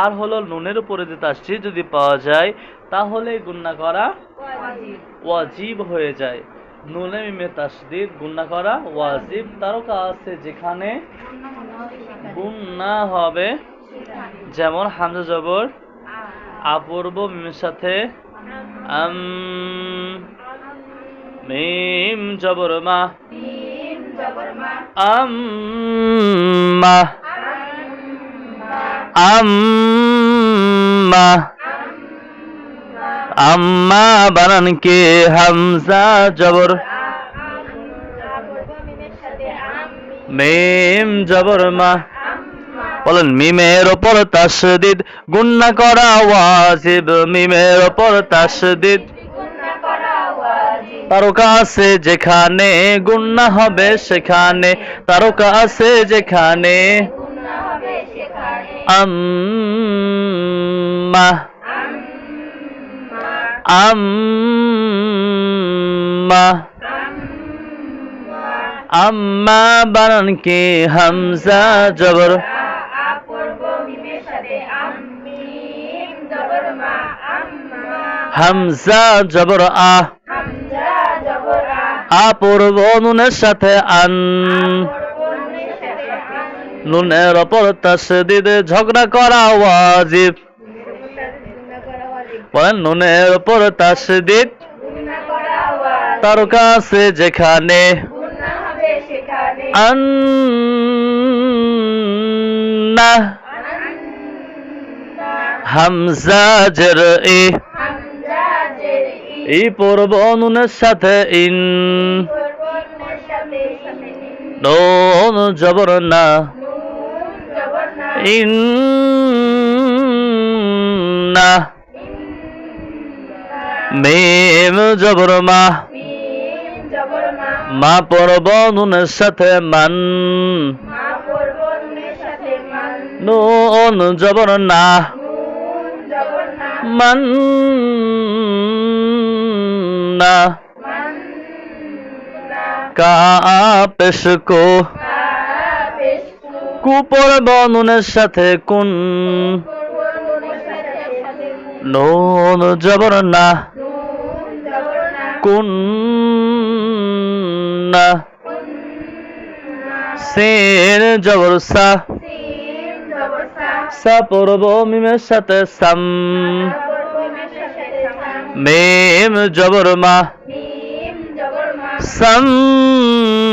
আর হলো নুনের উপরে যে তাসদীদ যদি পাওয়া যায় তাহলে গুণনা করা ওয়াজিব হয়ে যায়। নুনে মিমে তাসদীদ গুণনা করা ওয়াজিব। তারকা আছে যেখানে গুণনা হবে, যেমন হামজা জবর আপূর্ব মিমের সাথে আম, মিম জবর মা আম্মা আম্মা আম্মা বানান কে হামজা জবর মিম জবর মা। বলেন মিমের ওপর তাসদীদ গুণনা করা ওয়াজিব, মিমের ওপর তাসদীদ তারকা আছে যেখানে গুণনা হবে সেখানে, তারকা আছে যেখানে আম্মা আম্মা আম্মা বানান কে হামজা জবর হামজা জবর আ আপূর্ব নুনের সাথে আন, নুনের ওপর তাসদীদ ঝগড়া করা ওয়াজিব। বলেন নুনের ওপর তাসদীদ তারকা আছে যেখানে আন্না হামজা জের ই পূর্ব নুনের সাথে ইন, নুন জবর না ইন্না মিম জবর মা মা পূর্ব নুনের সাথে মান, নুন জবর না মান না কা পেশ কো কু পূর্ব নুনের সাথে কুন, নুন জবর না কুন না সিন জবর সা সা পূর্ব মিমের সাথে সাম, মিম জবর মা সাম্মা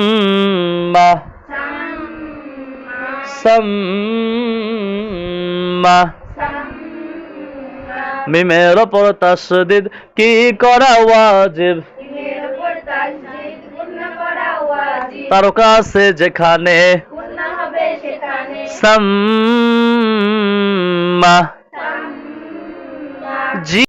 সাম্মা মিমের ওপর তাসদীদ কি করা ওয়াজিব, তারকা আছে যেখানে সাম্মা